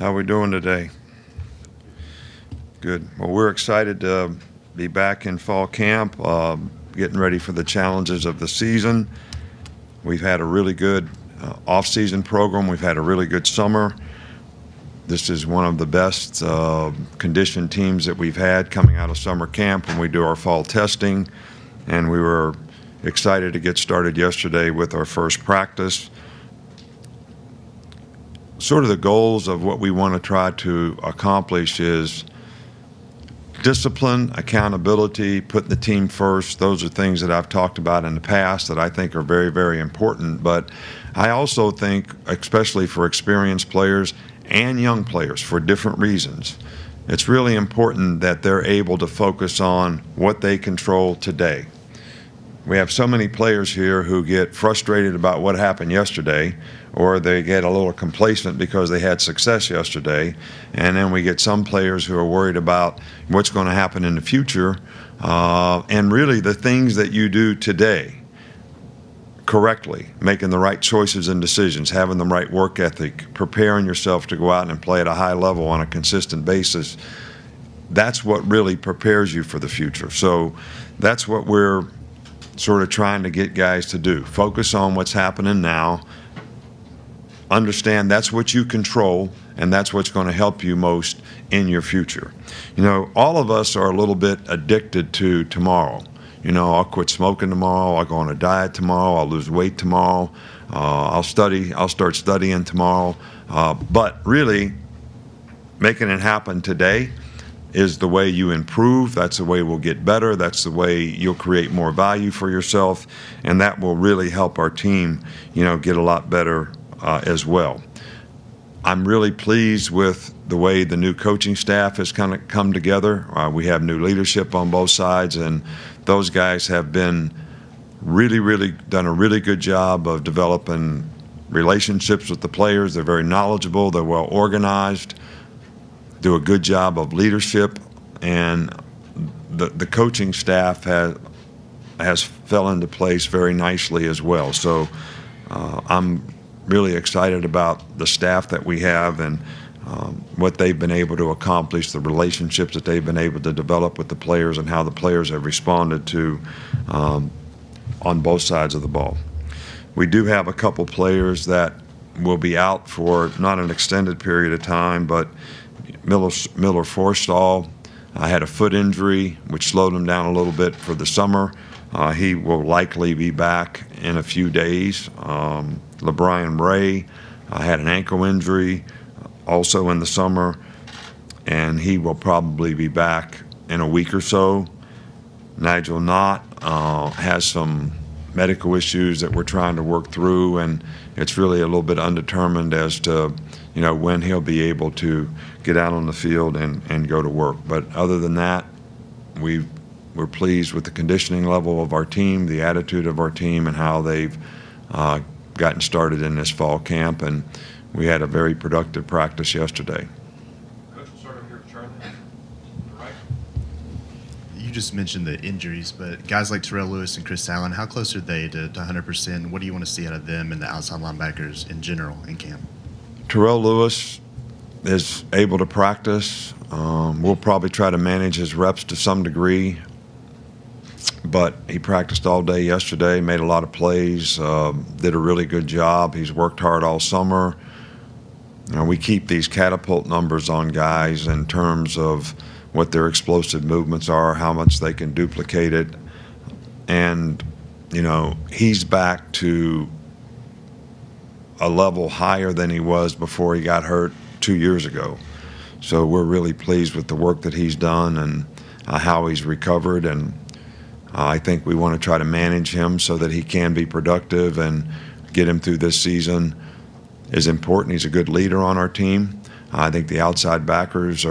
How we doing today? Good. Well, we're excited to be back in fall camp, getting ready for the challenges of the season. We've had a really good off-season program. We've had a really good summer. This is one of the best conditioned teams that we've had coming out of summer camp when we do our fall testing. And we were excited to get started yesterday with our first practice. Sort of the goals of what we want to try to accomplish is discipline, accountability, putting the team first. Those are things that I've talked about in the past that I think are very, very important. But I also think, especially for experienced players and young players for different reasons, it's really important that they're able to focus on what they control today. We have so many players here who get frustrated about what happened yesterday, or they get a little complacent because they had success yesterday, and then we get some players who are worried about what's going to happen in the future, and really the things that you do today correctly, making the right choices and decisions, having the right work ethic, preparing yourself to go out and play at a high level on a consistent basis. That's what really prepares you for the future. So that's what we're sort of trying to get guys to do. Focus on what's happening now. Understand that's what you control, and that's what's going to help you most in your future. You know, all of us are a little bit addicted to tomorrow. You know, I'll quit smoking tomorrow. I'll go on a diet tomorrow. I'll lose weight tomorrow. I'll study. I'll start studying tomorrow. But really, making it happen today is the way you improve. That's the way we'll get better. That's the way you'll create more value for yourself, and that will really help our team, you know, get a lot better as well. I'm really pleased with the way the new coaching staff has kind of come together. We have new leadership on both sides, and those guys have been really done a really good job of developing relationships with the players. They're very knowledgeable. They're well organized, do a good job of leadership, and the coaching staff has fell into place very nicely as well. So I'm really excited about the staff that we have and what they've been able to accomplish, the relationships that they've been able to develop with the players, and how the players have responded to on both sides of the ball. We do have a couple players that will be out for not an extended period of time, but Miller Forstall had a foot injury, which slowed him down a little bit for the summer. He will likely be back in a few days. LeBrian Ray had an ankle injury also in the summer, and he will probably be back in a week or so. Nigel Knott has some medical issues that we're trying to work through, and it's really a little bit undetermined as to, you know, when he'll be able to get out on the field and go to work. But other than that, we're pleased with the conditioning level of our team, the attitude of our team, and how they've gotten started in this fall camp. And we had a very productive practice yesterday. Coach, we'll start over here with Charlie. Right. You just mentioned the injuries, but guys like Terrell Lewis and Chris Allen, how close are they to 100%? What do you want to see out of them and the outside linebackers in general in camp? Terrell Lewis is able to practice. We'll probably try to manage his reps to some degree, but he practiced all day yesterday, made a lot of plays, did a really good job. He's worked hard all summer. You know, we keep these catapult numbers on guys in terms of what their explosive movements are, how much they can duplicate it. And, you know, he's back to a level higher than he was before he got hurt 2 years ago. So we're really pleased with the work that he's done and how he's recovered. And I think we want to try to manage him so that he can be productive, and get him through this season is important. He's a good leader on our team. I think the outside backers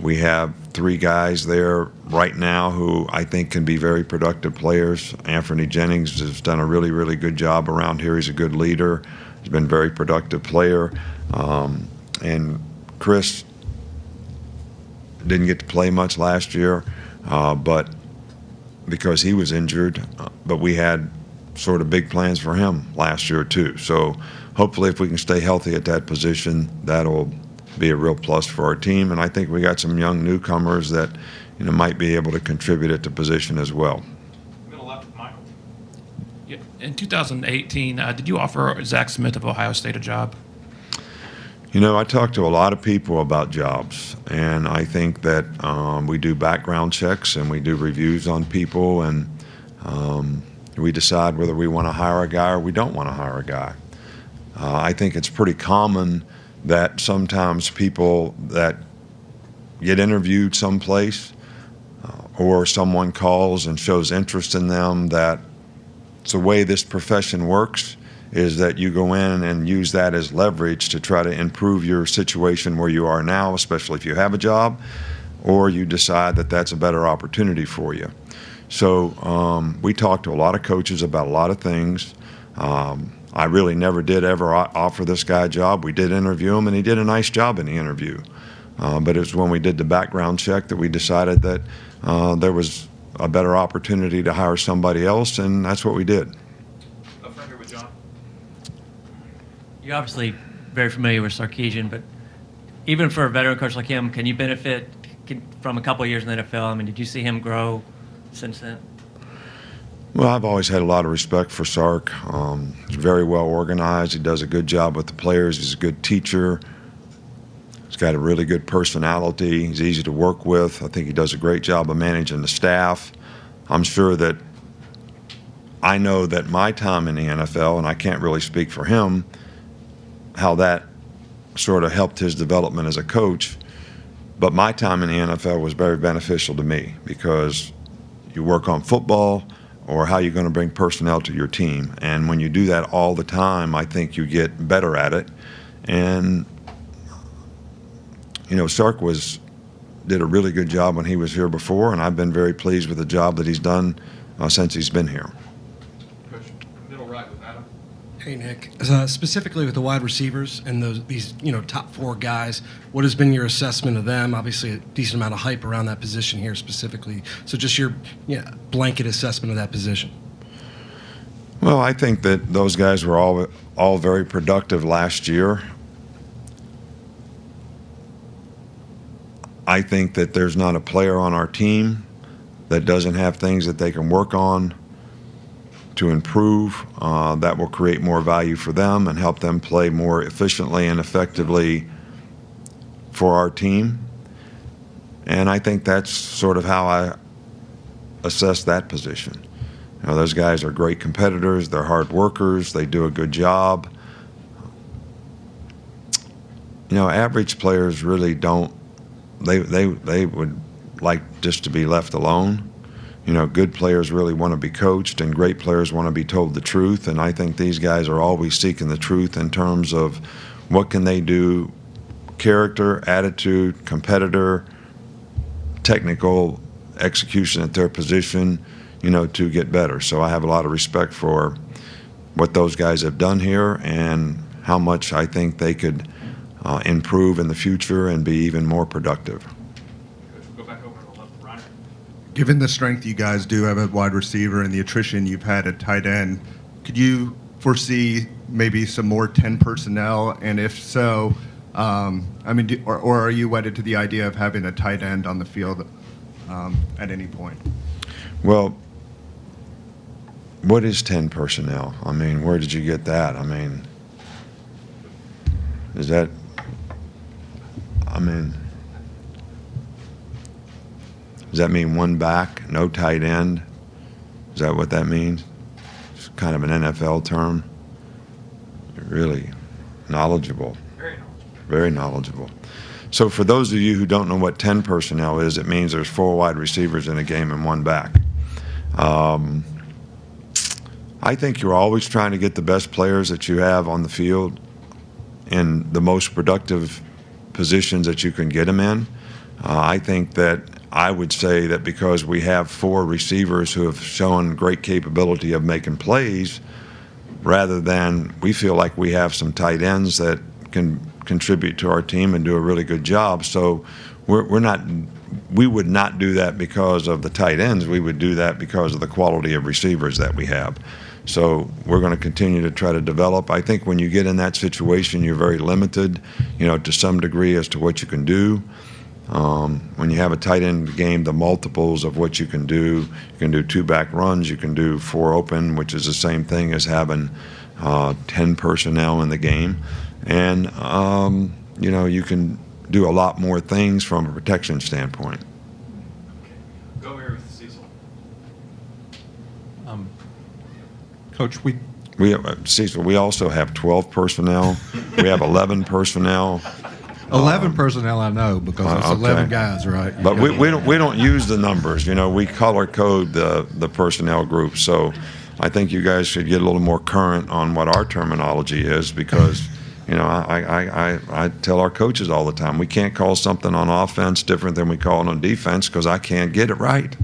we have 3 guys there right now who I think can be very productive players. Anthony Jennings has done a really good job around here. He's a good leader. He's been a very productive player. And Chris didn't get to play much last year, but because he was injured, but we had sort of big plans for him last year too. So hopefully if we can stay healthy at that position, that'll be a real plus for our team. And I think we got some young newcomers that might be able to contribute at the position as well. Middle left, Michael. Yeah. In 2018, did you offer Zach Smith of Ohio State a job? I talked to a lot of people about jobs, and I think that we do background checks and we do reviews on people, and we decide whether we want to hire a guy or we don't want to hire a guy. I think it's pretty common that sometimes people that get interviewed someplace or someone calls and shows interest in them, that it's the way this profession works, is that you go in and use that as leverage to try to improve your situation where you are now, especially if you have a job, or you decide that that's a better opportunity for you. So we talked to a lot of coaches about a lot of things. I really never did ever offer this guy a job. We did interview him, and he did a nice job in the interview. But it was when we did the background check that we decided that there was a better opportunity to hire somebody else, and that's what we did. Up front here with John. You're obviously very familiar with Sarkisian, but even for a veteran coach like him, can you benefit from a couple of years in the NFL? I mean, did you see him grow since then? Well, I've always had a lot of respect for Sark. He's very well organized. He does a good job with the players. He's a good teacher. He's got a really good personality. He's easy to work with. I think he does a great job of managing the staff. I'm sure that I know that my time in the NFL, and I can't really speak for him, how that sort of helped his development as a coach. But my time in the NFL was very beneficial to me, because you work on football or how you're going to bring personnel to your team. And when you do that all the time, I think you get better at it. And, Sark did a really good job when he was here before, and I've been very pleased with the job that he's done since he's been here. Coach, middle right with Adam. Hey, Nick. Specifically with the wide receivers and these top four guys, what has been your assessment of them? Obviously, a decent amount of hype around that position here specifically. So just your blanket assessment of that position. Well, I think that those guys were all very productive last year. I think that there's not a player on our team that doesn't have things that they can work on to improve that will create more value for them and help them play more efficiently and effectively for our team. And I think that's sort of how I assess that position. Those guys are great competitors. They're hard workers. They do a good job. Average players really don't. They would like just to be left alone. Good players really want to be coached, and great players want to be told the truth. And I think these guys are always seeking the truth in terms of what can they do, character, attitude, competitor, technical execution at their position, to get better. So I have a lot of respect for what those guys have done here and how much I think they could improve in the future and be even more productive. Coach, we'll go back over to the left, Ryan. Given the strength you guys do have at wide receiver and the attrition you've had at tight end, could you foresee maybe some more 10 personnel? And if so, or are you wedded to the idea of having a tight end on the field at any point? Well, what is 10 personnel? Where did you get that? Is that, does that mean one back, no tight end? Is that what that means? It's kind of an NFL term. You're really knowledgeable. Very knowledgeable. Very knowledgeable. So for those of you who don't know what 10 personnel is, it means there's 4 wide receivers in a game and 1 back. I think you're always trying to get the best players that you have on the field in the most productive positions that you can get them in. I think that I would say that because we have 4 receivers who have shown great capability of making plays, rather than we feel like we have some tight ends that can contribute to our team and do a really good job. So we would not do that because of the tight ends. We would do that because of the quality of receivers that we have. So we're going to continue to try to develop. I think when you get in that situation, you're very limited, to some degree as to what you can do. When you have a tight end game, the multiples of what you can do 2-back runs, you can do 4 open, which is the same thing as having 10 personnel in the game. And, you can do a lot more things from a protection standpoint. Go here with Cecil. Coach, Cecil, we also have 12 personnel. We have 11 personnel. 11 personnel I know because it's 11 guys, right? But we don't use the numbers. We color code the personnel group. So I think you guys should get a little more current on what our terminology is because, I tell our coaches all the time, we can't call something on offense different than we call it on defense because I can't get it right.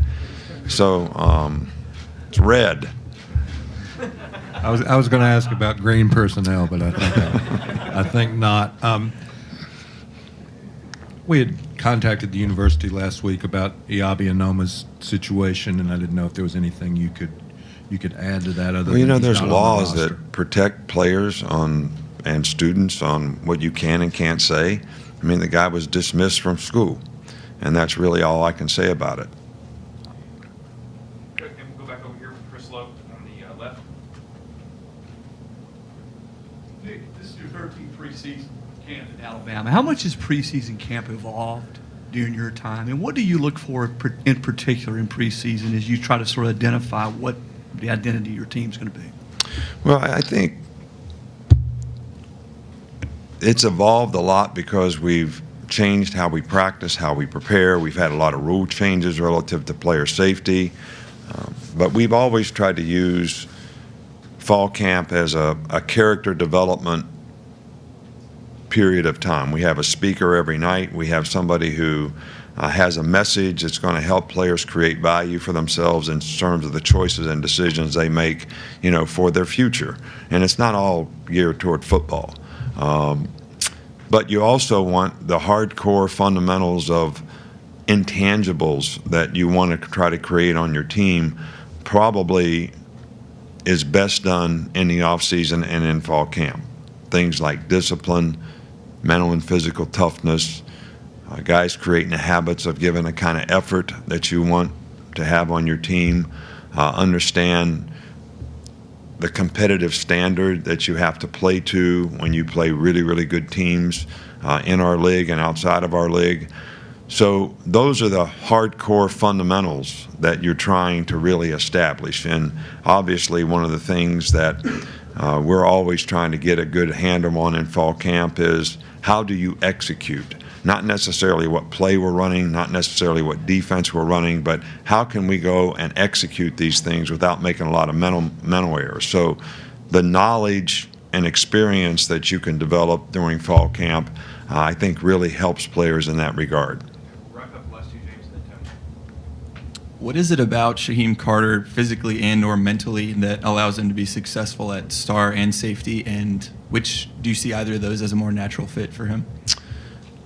So it's red. I was going to ask about green personnel, but I think not. We had contacted the university last week about Iabi Anoma's situation, and I didn't know if there was anything you could add to that. Other than there's he's not on the laws roster. that protect players and students on what you can and can't say. I mean, the guy was dismissed from school, and that's really all I can say about it. Good. And we'll go back over here with Chris Lowe on the left. Nick, this is your 13th preseason camp in Alabama. How much has preseason camp evolved during your time, and what do you look for in particular in preseason as you try to sort of identify what the identity of your team's going to be? Well, I think it's evolved a lot because we've changed how we practice, how we prepare. We've had a lot of rule changes relative to player safety. But we've always tried to use fall camp as a character development period of time. We have a speaker every night. We have somebody who has a message that's going to help players create value for themselves in terms of the choices and decisions they make, for their future. And it's not all geared toward football. But you also want the hardcore fundamentals of intangibles that you want to try to create on your team probably is best done in the offseason and in fall camp. Things like discipline, mental and physical toughness, guys creating the habits of giving the kind of effort that you want to have on your team, understand the competitive standard that you have to play to when you play really, really good teams in our league and outside of our league. So those are the hardcore fundamentals that you're trying to really establish. And obviously one of the things that we're always trying to get a good handle on in fall camp is how do you execute? Not necessarily what play we're running, not necessarily what defense we're running, but how can we go and execute these things without making a lot of mental errors. So the knowledge and experience that you can develop during fall camp, I think really helps players in that regard. Wrap up the last two, James, and then Tony. What is it about Shyam Carter physically and or mentally that allows him to be successful at star and safety, and which do you see either of those as a more natural fit for him?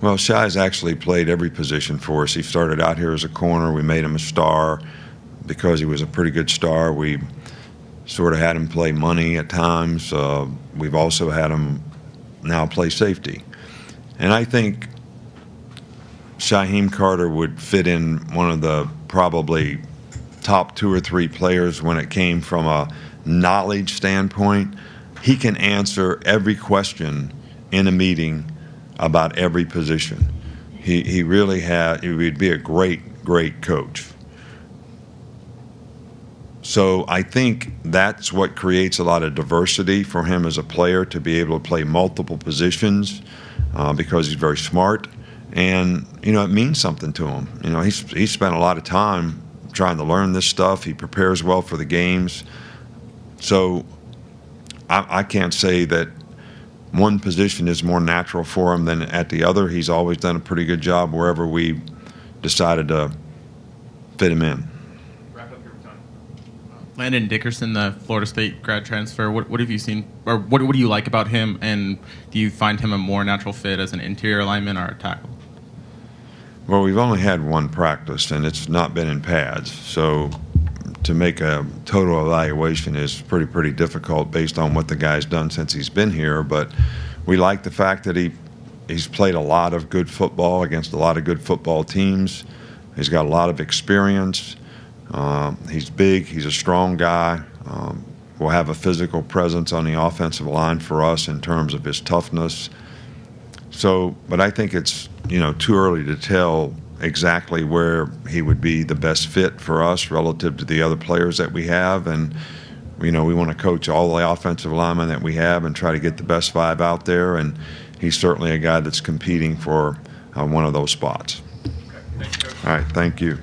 Well, Shy's actually played every position for us. He started out here as a corner. We made him a star because he was a pretty good star. We sort of had him play money at times. We've also had him now play safety. And I think Shyam Carter would fit in one of the probably top 2 or 3 players when it came from a knowledge standpoint. He can answer every question in a meeting about every position. He really he would be a great coach. So I think that's what creates a lot of diversity for him as a player, to be able to play multiple positions because he's very smart. And, it means something to him. He's spent a lot of time trying to learn this stuff. He prepares well for the games. So I can't say that one position is more natural for him than at the other. He's always done a pretty good job wherever we decided to fit him in. Wrap up here with Tony. Landon Dickerson, the Florida State grad transfer. What have you seen, or what do you like about him, and do you find him a more natural fit as an interior lineman or a tackle? Well, we've only had one practice, and it's not been in pads. So to make a total evaluation is pretty difficult based on what the guy's done since he's been here. But we like the fact that he's played a lot of good football against a lot of good football teams. He's got a lot of experience. He's big. He's a strong guy. Will have a physical presence on the offensive line for us in terms of his toughness. So, but I think it's, too early to tell exactly where he would be the best fit for us relative to the other players that we have. And, we want to coach all the offensive linemen that we have and try to get the best 5 out there. And he's certainly a guy that's competing for one of those spots. All right, thank you.